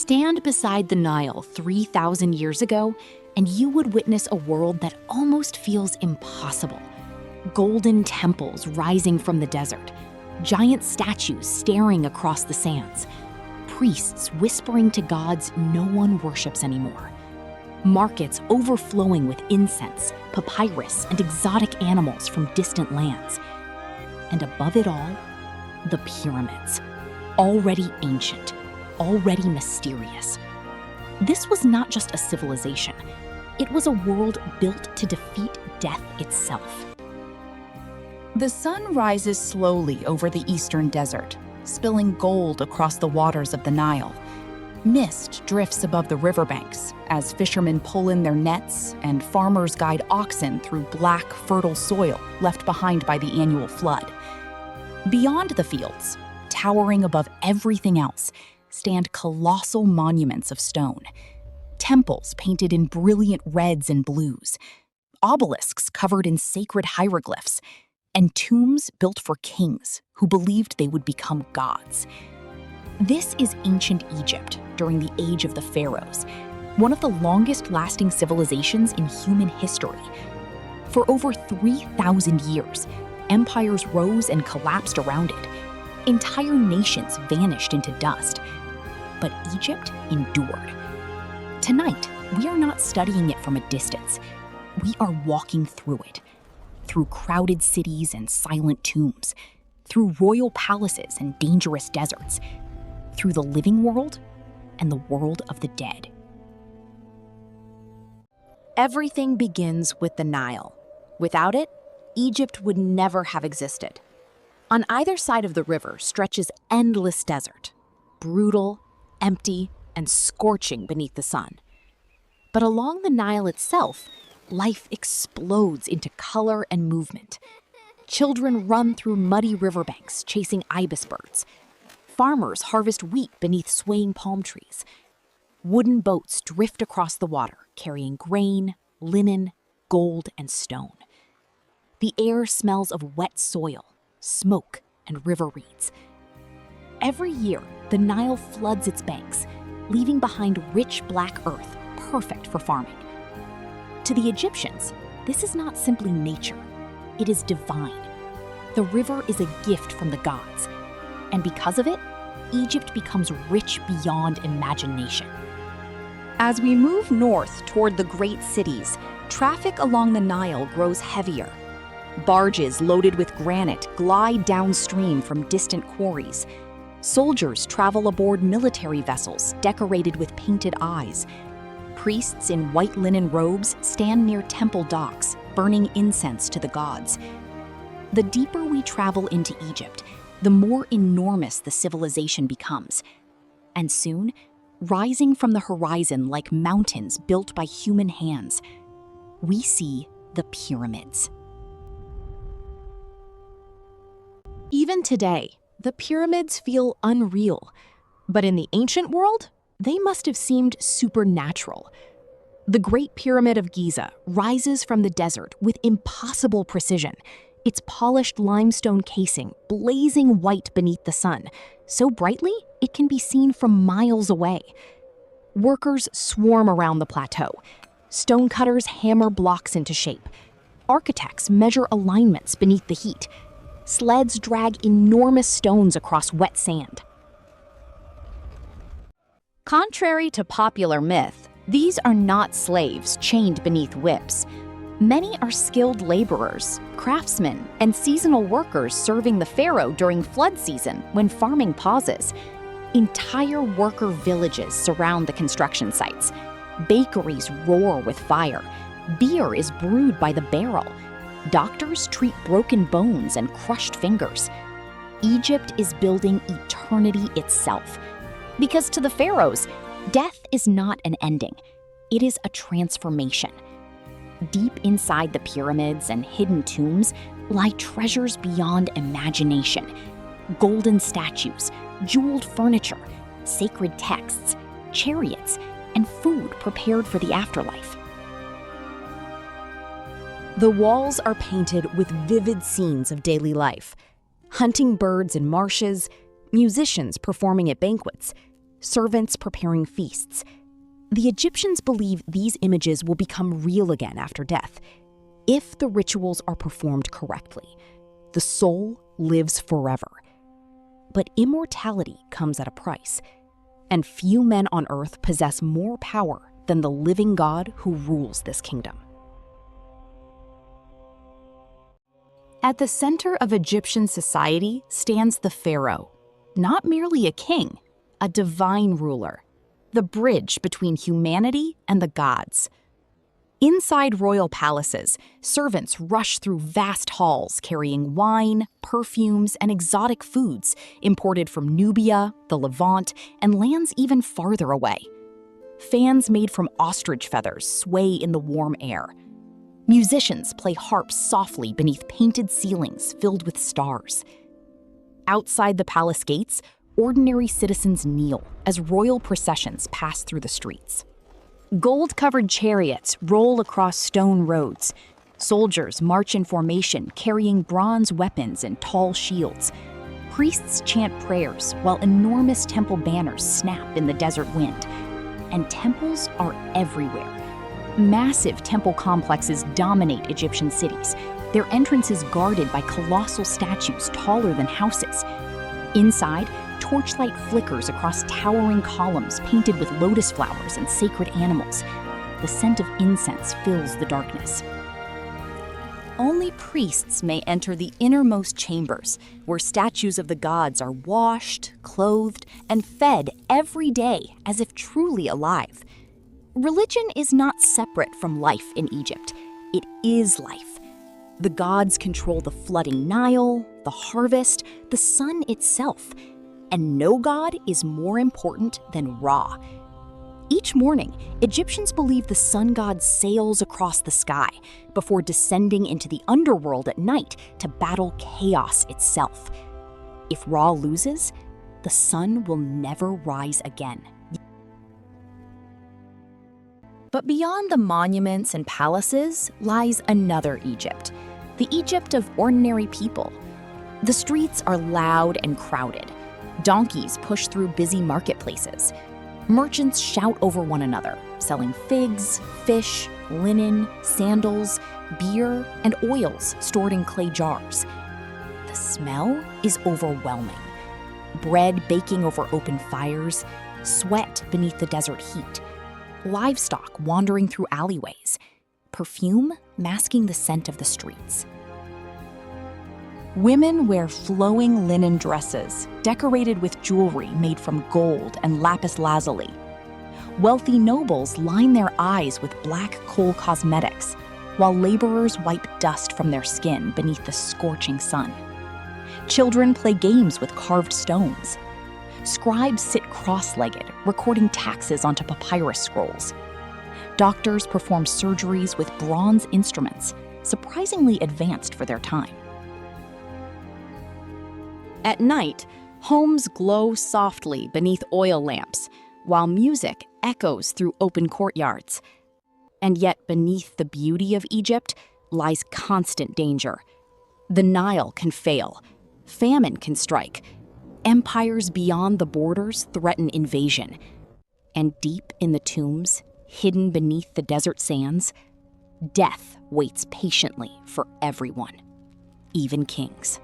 Stand beside the Nile 3,000 years ago, and you would witness a world that almost feels impossible. Golden temples rising from the desert, giant statues staring across the sands, priests whispering to gods no one worships anymore, markets overflowing with incense, papyrus, and exotic animals from distant lands. And above it all, the pyramids, already ancient, already mysterious. This was not just a civilization. It was a world built to defeat death itself. The sun rises slowly over the eastern desert, spilling gold across the waters of the Nile. Mist drifts above the riverbanks as fishermen pull in their nets and farmers guide oxen through black, fertile soil left behind by the annual flood. Beyond the fields, towering above everything else, stand colossal monuments of stone. Temples painted in brilliant reds and blues, obelisks covered in sacred hieroglyphs, and tombs built for kings who believed they would become gods. This is ancient Egypt during the age of the Pharaohs, one of the longest-lasting civilizations in human history. For over 3,000 years, empires rose and collapsed around it. Entire nations vanished into dust. But Egypt endured. Tonight, we are not studying it from a distance. We are walking through it. Through crowded cities and silent tombs, through royal palaces and dangerous deserts, through the living world and the world of the dead. Everything begins with the Nile. Without it, Egypt would never have existed. On either side of the river stretches endless desert, brutal, empty, and scorching beneath the sun. But along the Nile itself, life explodes into color and movement. Children run through muddy riverbanks chasing ibis birds. Farmers harvest wheat beneath swaying palm trees. Wooden boats drift across the water, carrying grain, linen, gold, and stone. The air smells of wet soil, smoke, and river reeds. Every year, the Nile floods its banks, leaving behind rich black earth perfect for farming. To the Egyptians, this is not simply nature, it is divine. The river is a gift from the gods, and because of it, Egypt becomes rich beyond imagination. As we move north toward the great cities, traffic along the Nile grows heavier. Barges loaded with granite glide downstream from distant quarries. Soldiers travel aboard military vessels decorated with painted eyes. Priests in white linen robes stand near temple docks, burning incense to the gods. The deeper we travel into Egypt, the more enormous the civilization becomes. And soon, rising from the horizon like mountains built by human hands, we see the pyramids. Even today, the pyramids feel unreal, but in the ancient world, they must have seemed supernatural. The Great Pyramid of Giza rises from the desert with impossible precision, its polished limestone casing blazing white beneath the sun, so brightly it can be seen from miles away. Workers swarm around the plateau. Stonecutters hammer blocks into shape. Architects measure alignments beneath the heat. Sleds drag enormous stones across wet sand. Contrary to popular myth, these are not slaves chained beneath whips. Many are skilled laborers, craftsmen, and seasonal workers serving the pharaoh during flood season when farming pauses. Entire worker villages surround the construction sites. Bakeries roar with fire. Beer is brewed by the barrel. Doctors treat broken bones and crushed fingers. Egypt is building eternity itself. Because to the pharaohs, death is not an ending. It is a transformation. Deep inside the pyramids and hidden tombs lie treasures beyond imagination. Golden statues, jeweled furniture, sacred texts, chariots, and food prepared for the afterlife. The walls are painted with vivid scenes of daily life. Hunting birds in marshes, musicians performing at banquets, servants preparing feasts. The Egyptians believe these images will become real again after death. If the rituals are performed correctly, the soul lives forever. But immortality comes at a price, and few men on earth possess more power than the living God who rules this kingdom. At the center of Egyptian society stands the pharaoh, not merely a king, a divine ruler, the bridge between humanity and the gods. Inside royal palaces, servants rush through vast halls carrying wine, perfumes, and exotic foods imported from Nubia, the Levant, and lands even farther away. Fans made from ostrich feathers sway in the warm air. Musicians play harps softly beneath painted ceilings filled with stars. Outside the palace gates, ordinary citizens kneel as royal processions pass through the streets. Gold-covered chariots roll across stone roads. Soldiers march in formation, carrying bronze weapons and tall shields. Priests chant prayers while enormous temple banners snap in the desert wind. And temples are everywhere. Massive temple complexes dominate Egyptian cities, their entrances guarded by colossal statues taller than houses. Inside, torchlight flickers across towering columns painted with lotus flowers and sacred animals. The scent of incense fills the darkness. Only priests may enter the innermost chambers, where statues of the gods are washed, clothed, and fed every day as if truly alive. Religion is not separate from life in Egypt. It is life. The gods control the flooding Nile, the harvest, the sun itself. And no god is more important than Ra. Each morning, Egyptians believe the sun god sails across the sky before descending into the underworld at night to battle chaos itself. If Ra loses, the sun will never rise again. But beyond the monuments and palaces lies another Egypt, the Egypt of ordinary people. The streets are loud and crowded. Donkeys push through busy marketplaces. Merchants shout over one another, selling figs, fish, linen, sandals, beer, and oils stored in clay jars. The smell is overwhelming. Bread baking over open fires, sweat beneath the desert heat, livestock wandering through alleyways, perfume masking the scent of the streets. Women wear flowing linen dresses, decorated with jewelry made from gold and lapis lazuli. Wealthy nobles line their eyes with black kohl cosmetics, while laborers wipe dust from their skin beneath the scorching sun. Children play games with carved stones. Scribes sit cross-legged, recording taxes onto papyrus scrolls. Doctors perform surgeries with bronze instruments, surprisingly advanced for their time. At night, homes glow softly beneath oil lamps, while music echoes through open courtyards. And yet beneath the beauty of Egypt lies constant danger. The Nile can fail. Famine can strike. Empires beyond the borders threaten invasion. And deep in the tombs, hidden beneath the desert sands, death waits patiently for everyone, even kings.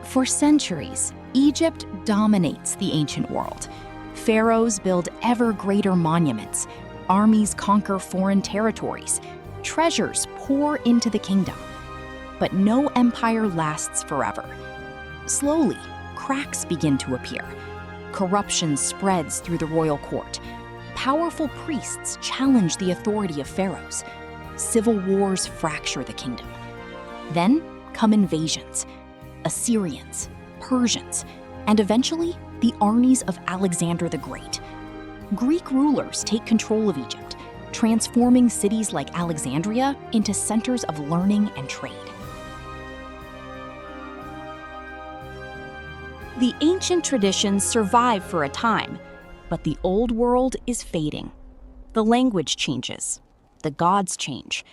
For centuries, Egypt dominates the ancient world. Pharaohs build ever greater monuments. Armies conquer foreign territories. Treasures pour into the kingdom. But no empire lasts forever. Slowly, cracks begin to appear. Corruption spreads through the royal court. Powerful priests challenge the authority of pharaohs. Civil wars fracture the kingdom. Then come invasions. Assyrians, Persians, and eventually the armies of Alexander the Great. Greek rulers take control of Egypt, transforming cities like Alexandria into centers of learning and trade. The ancient traditions survive for a time, but the old world is fading. The language changes, the gods change,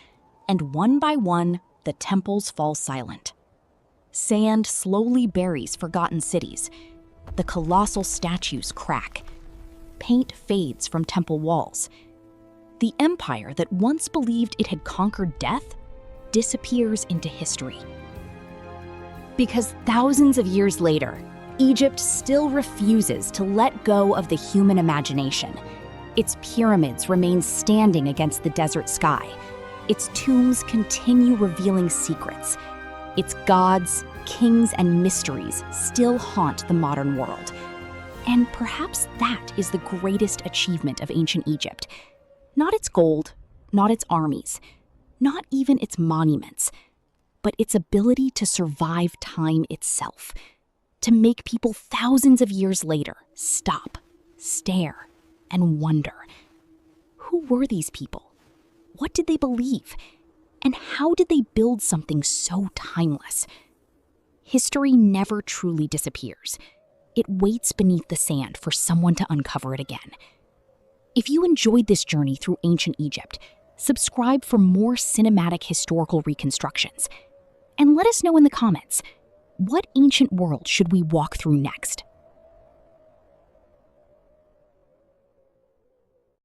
and one by one, the temples fall silent. Sand slowly buries forgotten cities. the colossal statues crack. Paint fades from temple walls. The empire that once believed it had conquered death disappears into history. Because thousands of years later, Egypt still refuses to let go of the human imagination. Its pyramids remain standing against the desert sky. Its tombs continue revealing secrets. Its gods, kings, and mysteries still haunt the modern world. And perhaps that is the greatest achievement of ancient Egypt. Not its gold, not its armies, not even its monuments, but its ability to survive time itself, to make people thousands of years later stop, stare, and wonder. Who were these people? What did they believe? And how did they build something so timeless? History never truly disappears. It waits beneath the sand for someone to uncover it again. If you enjoyed this journey through ancient Egypt, subscribe for more cinematic historical reconstructions. And let us know in the comments, what ancient world should we walk through next?